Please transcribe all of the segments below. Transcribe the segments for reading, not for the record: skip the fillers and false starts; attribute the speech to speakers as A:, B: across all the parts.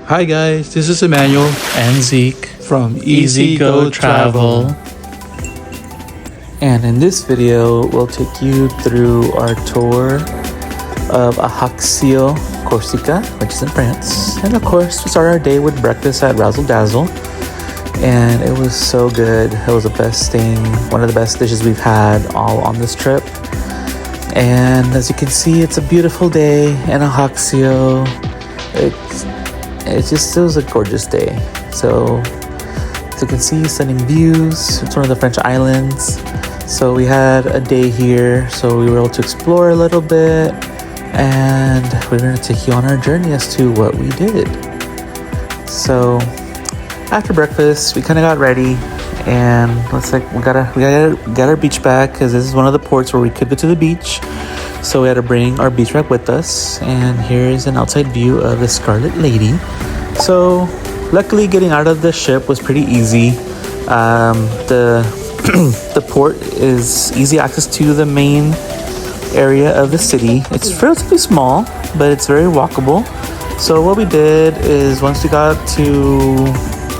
A: Hi guys, this is Emmanuel
B: and Zeke
A: from Easy Go Travel.
B: And in this video, we'll take you through our tour of Ajaccio, Corsica, which is in France. And of course, we start our day with breakfast at Razzle Dazzle. And it was so good. It was the best thing, one of the best dishes we've had all on this trip. And as you can see, it's a beautiful day in Ajaccio. It was a gorgeous day. So as you can see, stunning views. It's one of the French islands. So we had a day here. So we were able to explore a little bit. And we're going to take you on our journey as to what we did. So after breakfast, we kind of got ready. And we got our beach bag because this is one of the ports where we could go to the beach. So we had to bring our beach bag with us. And here's an outside view of the Scarlet Lady. So luckily getting out of the ship was pretty easy. The port is easy access to the main area of the city. It's relatively small, but it's very walkable. So what we did is once we got to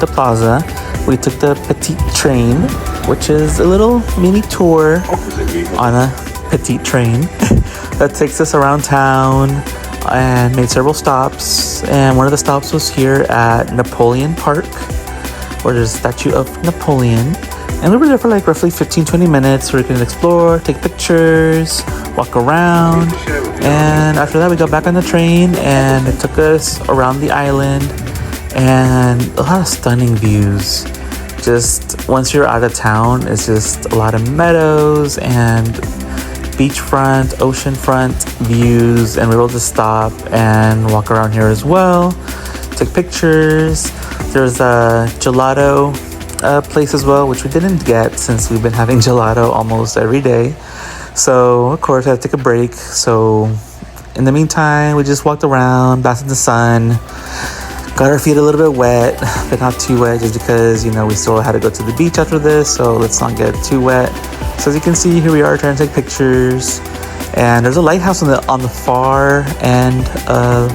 B: the plaza, we took the petite train, which is a little mini tour on a petite train that takes us around town and made several stops. And one of the stops was here at Napoleon Park, where there's a statue of Napoleon. And we were there for like roughly 15-20 minutes where we can explore, take pictures, walk around. And after that, we got back on the train and it took us around the island and a lot of stunning views. Just once you're out of town, it's just a lot of meadows and beachfront, oceanfront views, and we were able to stop and walk around here as well, take pictures. There's a gelato place as well, which we didn't get since we've been having gelato almost every day. So of course I had to take a break. So in the meantime, we just walked around, basked in the sun, got our feet a little bit wet, but not too wet just because, we still had to go to the beach after this, so let's not get too wet. So as you can see, here we are trying to take pictures. And there's a lighthouse on the far end of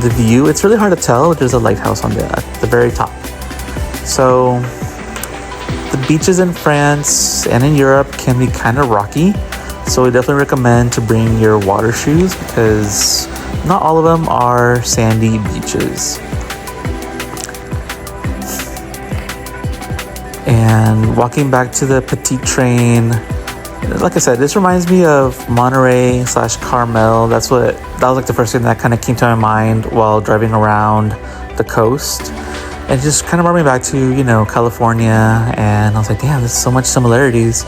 B: the view. It's really hard to tell, but there's a lighthouse at the very top. So the beaches in France and in Europe can be kind of rocky. So we definitely recommend to bring your water shoes because not all of them are sandy beaches. And walking back to the petite train, like I said, this reminds me of Monterey / Carmel. That was like the first thing that kind of came to my mind while driving around the coast. And it just kind of brought me back to, California. And I was like, damn, there's so much similarities.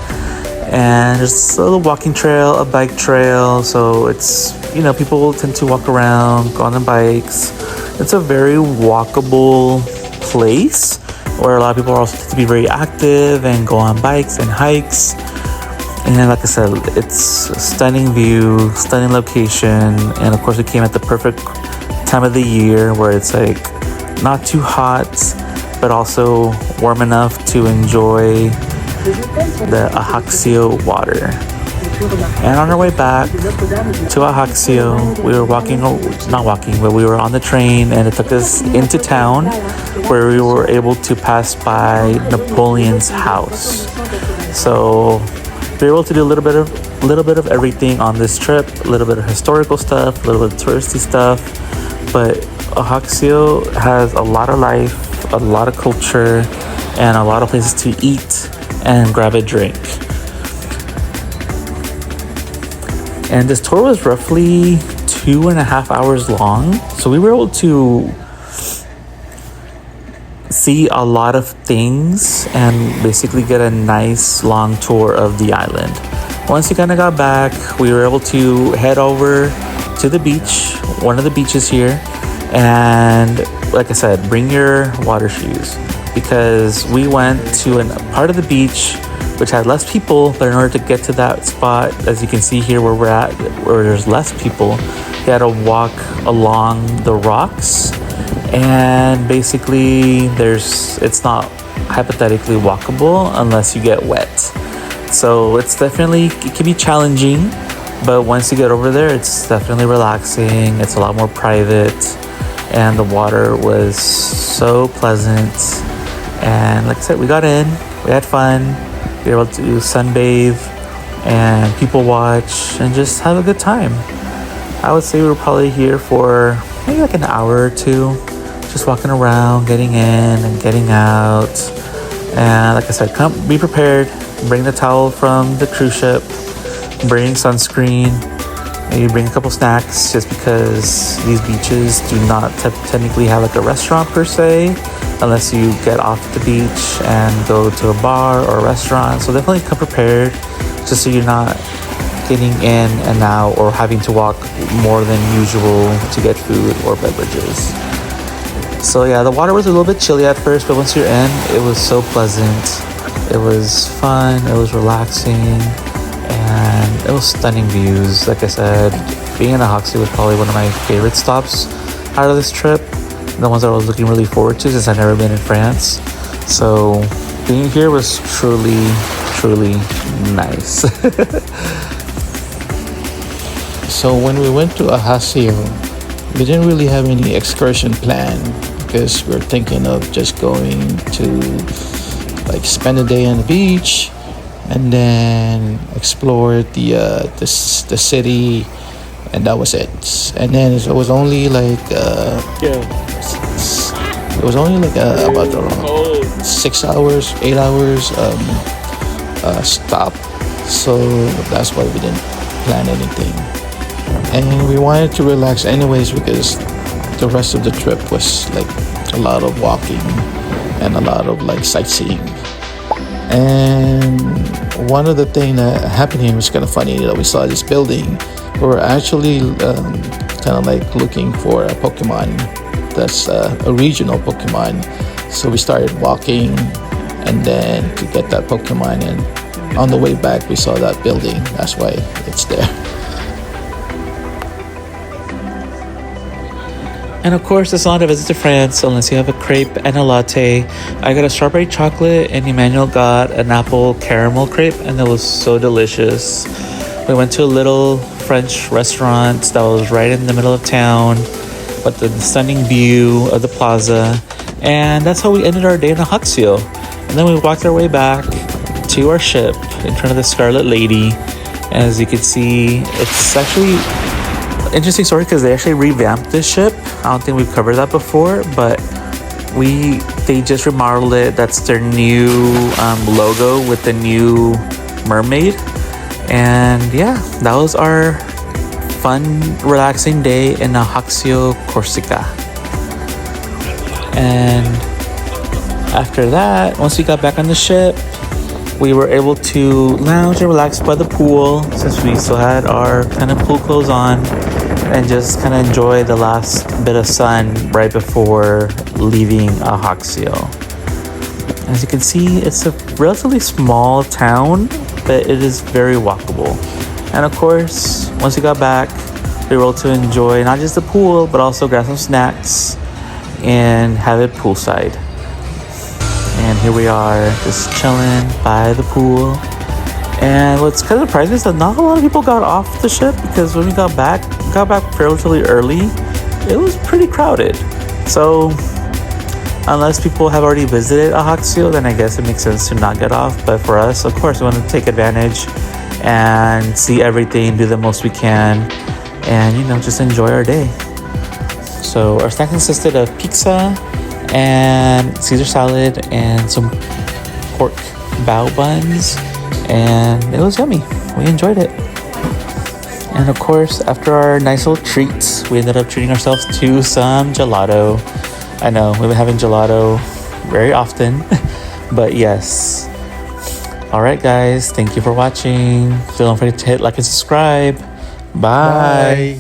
B: And there's a little walking trail, a bike trail. So it's, people tend to walk around, go on their bikes. It's a very walkable place where a lot of people are also tend to be very active and go on bikes and hikes. And like I said, it's a stunning view, stunning location. And of course, it came at the perfect time of the year where it's like not too hot, but also warm enough to enjoy the Ajaccio water. And on our way back to Ajaccio, we were we were on the train and it took us into town where we were able to pass by Napoleon's house. So we were able to do a little bit of everything on this trip, a little bit of historical stuff, a little bit of touristy stuff. But Ajaccio has a lot of life, a lot of culture, and a lot of places to eat and grab a drink. And this tour was roughly 2.5 hours long. So we were able to see a lot of things and basically get a nice long tour of the island. Once we kind of got back, we were able to head over to the beach, one of the beaches here. And like I said, bring your water shoes because we went to a part of the beach which had less people, but in order to get to that spot, as you can see here where we're at, where there's less people, you had to walk along the rocks. And basically it's not hypothetically walkable unless you get wet. So it can be challenging, but once you get over there, it's definitely relaxing. It's a lot more private. and the water was so pleasant. And like I said, we got in, we had fun, we were able to sunbathe and people watch and just have a good time. I would say we were probably here for maybe like an hour or two, just walking around, getting in and getting out. And like I said, come be prepared, bring the towel from the cruise ship, bring sunscreen, maybe bring a couple snacks, just because these beaches do not technically have like a restaurant per se, unless you get off the beach and go to a bar or a restaurant. So definitely come prepared, just so you're not getting in and out or having to walk more than usual to get food or beverages. So yeah, the water was a little bit chilly at first, but once you're in, it was so pleasant. It was fun, it was relaxing, and it was stunning views. Like I said, being in Ajaccio was probably one of my favorite stops out of this trip. The ones that I was looking really forward to, since I've never been in France. So being here was truly, truly nice.
A: So when we went to Ajaccio, we didn't really have any excursion plan because we were thinking of just going to like spend a day on the beach and then explore the city, and that was it. And then it was only like about 6 hours, 8 hours stop. So that's why we didn't plan anything. And we wanted to relax anyways because the rest of the trip was like a lot of walking and a lot of like sightseeing. And one of the things that happened here was kind of funny, that we saw this building. We were actually kind of like looking for a Pokemon that's a regional Pokemon. So we started walking, and then to get that Pokemon, and on the way back we saw that building. That's why it's there.
B: And of course, it's not a visit to France unless you have a crepe and a latte. I got a strawberry chocolate, and Emmanuel got an apple caramel crepe, and it was so delicious. We went to a little French restaurant that was right in the middle of town, with the stunning view of the plaza. And that's how we ended our day in Ajaccio. And then we walked our way back to our ship in front of the Scarlet Lady. As you can see, it's actually interesting story because they actually revamped this ship. I don't think we've covered that before, but they just remodeled it. That's their new logo with the new mermaid. And yeah, that was our fun, relaxing day in Ajaccio, Corsica. And after that, once we got back on the ship, we were able to lounge and relax by the pool, since we still had our kind of pool clothes on, and just kind of enjoy the last bit of sun right before leaving Ajaccio. As you can see, it's a relatively small town, but it is very walkable. And of course, once we got back, we were able to enjoy not just the pool, but also grab some snacks and have it poolside. And here we are, just chilling by the pool. And what's kind of surprising is that not a lot of people got off the ship, because when we got back relatively early, it was pretty crowded. So unless people have already visited Ajaccio, then I guess it makes sense to not get off. But for us, of course, we want to take advantage and see everything, do the most we can, and just enjoy our day. So our snacks consisted of pizza and Caesar salad and some pork bao buns, and it was yummy. We enjoyed it. And of course, after our nice little treats, we ended up treating ourselves to some gelato. I know we've been having gelato very often, but yes. All right, guys, thank you for watching. Don't forget to hit like and subscribe. Bye.